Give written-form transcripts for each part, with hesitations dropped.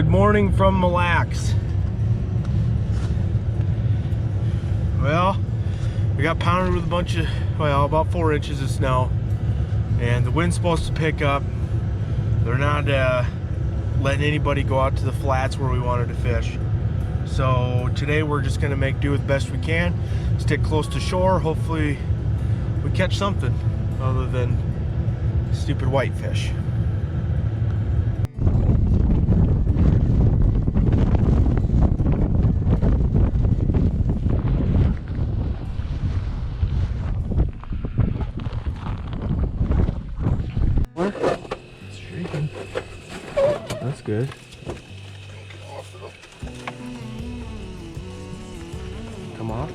Good morning from Mille Lacs. Well, we got pounded with a bunch of, well, about 4 inches of snow, and the wind's supposed to pick up. They're not letting anybody go out to the flats where we wanted to fish. So today we're just gonna make do with best we can, stick close to shore. Hopefully we catch something other than stupid whitefish. It's shaking. That's good. Come off.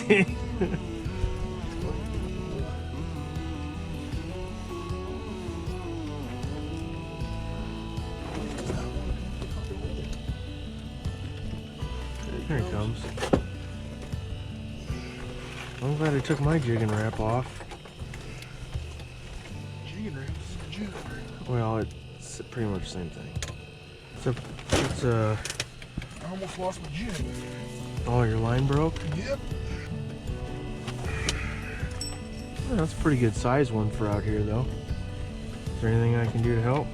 Here he comes. I'm glad I took my jigging wrap off. Jigging wraps, jigging wrap. Well, it's pretty much the same thing. It's a. I almost lost my jig. Oh, your line broke? Yep. Well, that's a pretty good size one for out here, though. Is there anything I can do to help?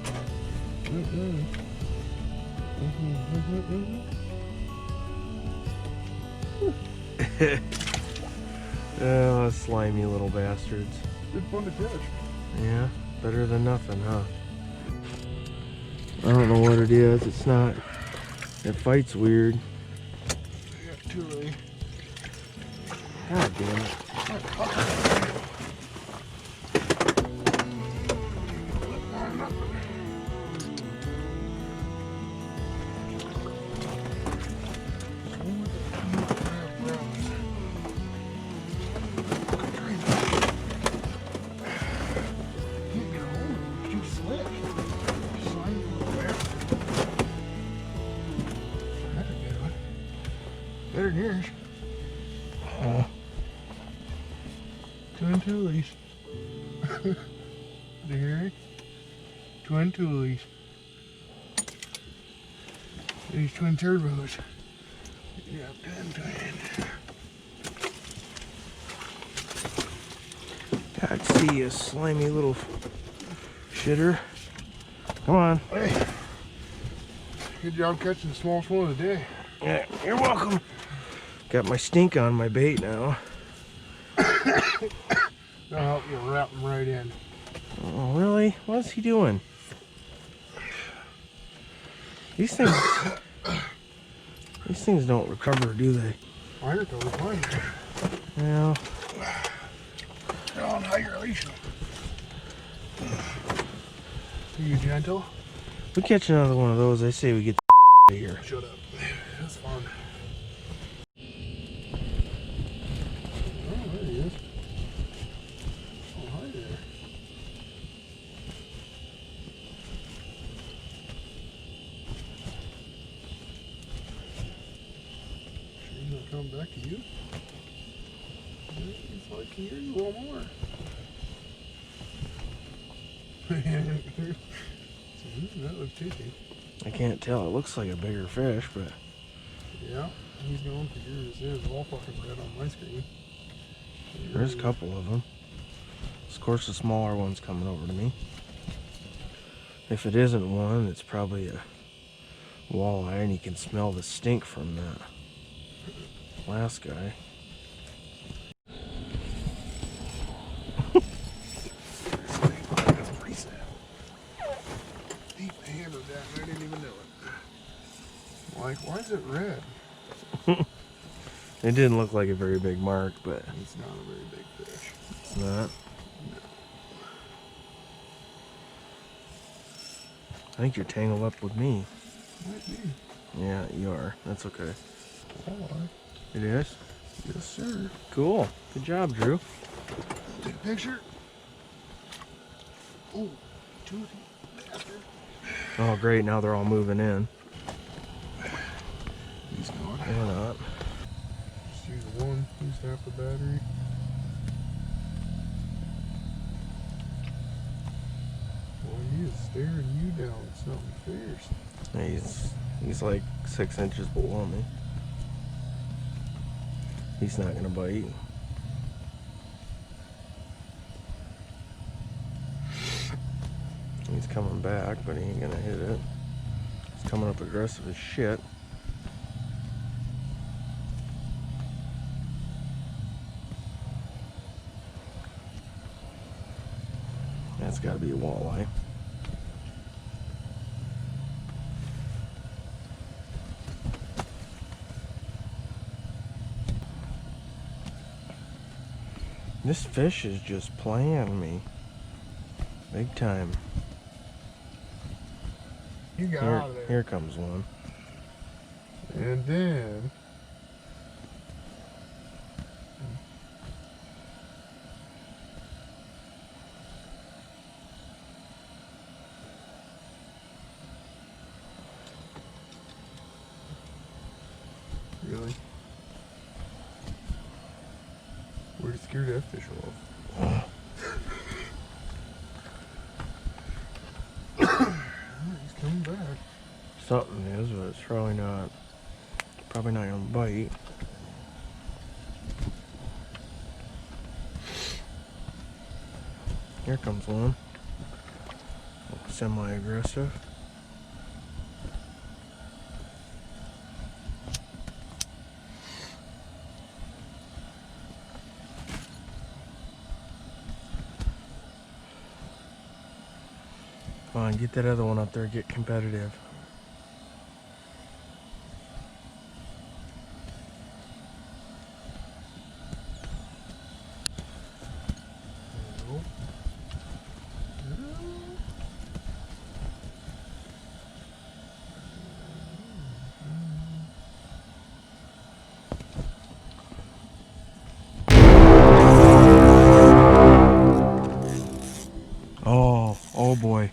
Oh, slimy little bastards. Good fun to catch. Yeah, better than nothing, huh? I don't know what it is. It's not. It fights weird. Yeah, too early. God damn it. Better than yours. Oh. 2 toolies. Did you hear me? 2 toolies. These twin turbos. Yeah, 10. God, see you slimy little shitter. Come on. Hey. Good job catching the smallest one of the day. Yeah, you're welcome. Got my stink on my bait now. That'll help you wrap them right in. Oh, really? What's he doing? These things don't recover, do they? Mine are totally fine. Yeah. They're on higher leash. Are you gentle? We catch another one of those, I say we get the out of here. Shut up. That's fun. Oh, there he is. Oh, hi there. Sure he's not coming back to you? He's like, here you want more. That looks tasty. I can't tell. It looks like a bigger fish, but Yeah, he's going for yours. There's all fucking red on my screen. there's a couple of them. Of course, the smaller one's coming over to me. If it isn't one, it's probably a walleye, and you can smell the stink from that last guy. Deep hammered that, and I didn't even know it. Like, why is it red? It didn't look like a very big mark, but It's not a very big fish. it's not. I think you're tangled up with me. Might be. Yeah, you are. That's okay. Walleye. It is? Yes, sir. Cool. Good job, Drew. Take a picture. Oh, toothy bastard. Oh, great. Now they're all moving in. He's gone. They're not. See the one, used half the battery. He is staring you down, something fierce. He's like 6 inches below me. He's not gonna bite. He's coming back, but he ain't gonna hit it. He's coming up aggressive as shit. That's gotta be a walleye. This fish is just playing me. Big time. You got out of there. Here comes one. And then... Really? Where'd you scare that fish off? He's coming back. Something is, but it's probably not gonna bite. Here comes one. Semi-aggressive. Come on, get that other one up there, get competitive. Oh boy.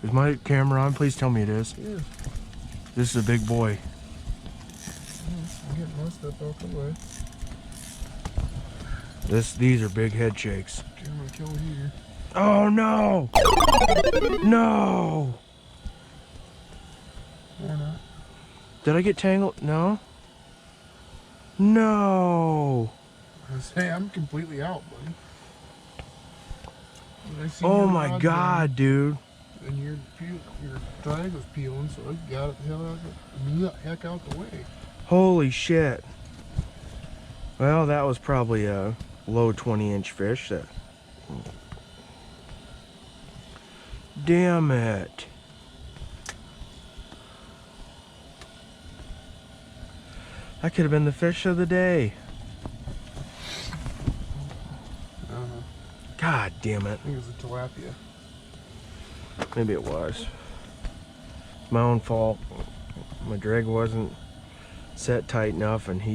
Is my camera on? Please tell me it is. Yeah. This is a big boy. I'm getting my stuff out the way. These are big head shakes. Okay, I'm gonna kill here. Oh no! No! Why not? Did I get tangled? No? No! I say I'm completely out, buddy. Oh my god, dude. And your drag was peeling, so I got it the heck out the way. Holy shit. Well, that was probably a low 20-inch fish. Damn it. That could have been the fish of the day. God damn it. I think it was a tilapia. Maybe it was. It's my own fault. My drag wasn't set tight enough and I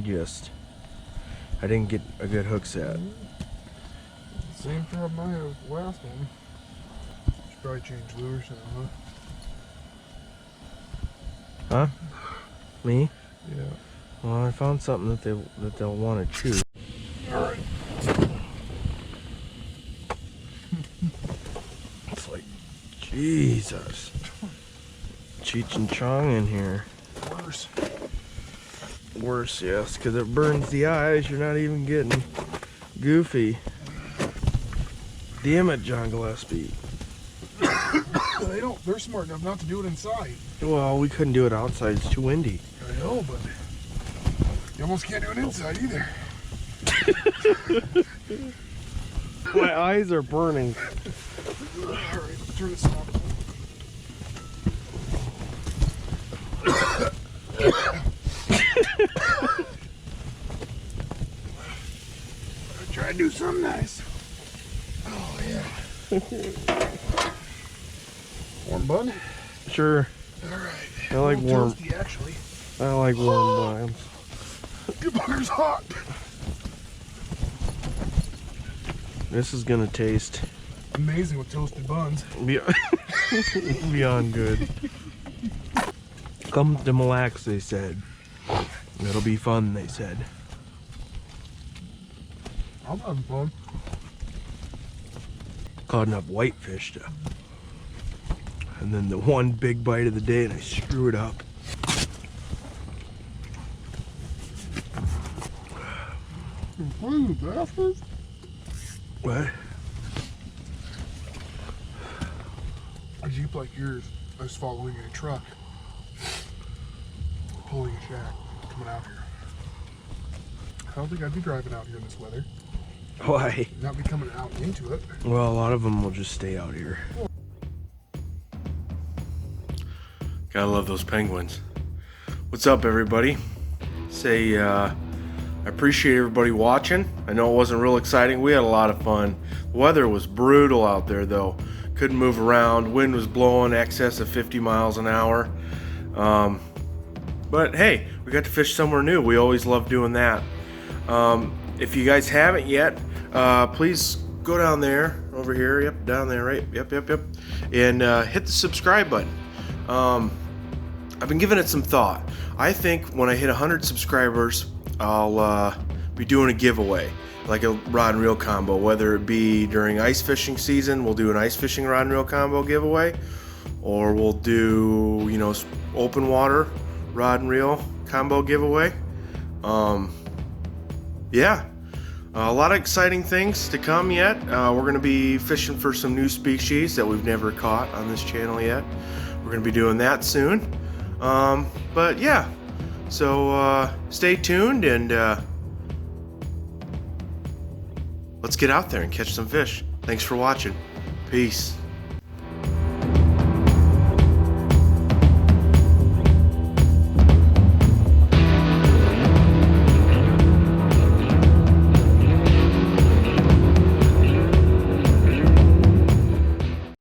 didn't get a good hook set. Same for my last one. Should probably change lures now, Huh? Me? Yeah. Well, I found something that they'll want to chew. Alright. It's like, Jesus. Cheech and Chong in here. Worse. Worse, yes, because it burns the eyes. You're not even getting goofy. Damn it, John Gillespie. They're smart enough not to do it inside. Well, we couldn't do it outside. It's too windy. I know, but you almost can't do it inside either. My eyes are burning. Alright, turn this off. Try to do something nice. Oh yeah. Warm bun? Sure. Alright. I like warm. Toasty, actually. I like warm buns. Your butter's hot. This is gonna taste Amazing with toasted buns. beyond good. Come to Mille Lacs, they said. It'll be fun, they said. I'm having fun. Caught enough whitefish to and then the one big bite of the day, and I screw it up. What? A Jeep like yours, I was following a truck, pulling a shack, coming out here. I don't think I'd be driving out here in this weather. Why? Not be coming out into it. Well, a lot of them will just stay out here. Gotta love those penguins. What's up, everybody? I appreciate everybody watching. I know it wasn't real exciting. We had a lot of fun. The weather was brutal out there, though. Couldn't move around. Wind was blowing excess of 50 miles an hour. But hey, we got to fish somewhere new. We always love doing that. If you guys haven't yet, please go down there, over here. Yep, down there, right? Yep. And hit the subscribe button. I've been giving it some thought. I think when I hit 100 subscribers, I'll be doing a giveaway, like a rod and reel combo. Whether it be during ice fishing season, we'll do an ice fishing rod and reel combo giveaway, or we'll do, you know, open water rod and reel combo giveaway. Yeah, a lot of exciting things to come yet. We're going to be fishing for some new species that we've never caught on this channel yet. We're going to be doing that soon. But yeah, so stay tuned, and let's get out there and catch some fish. Thanks for watching. Peace.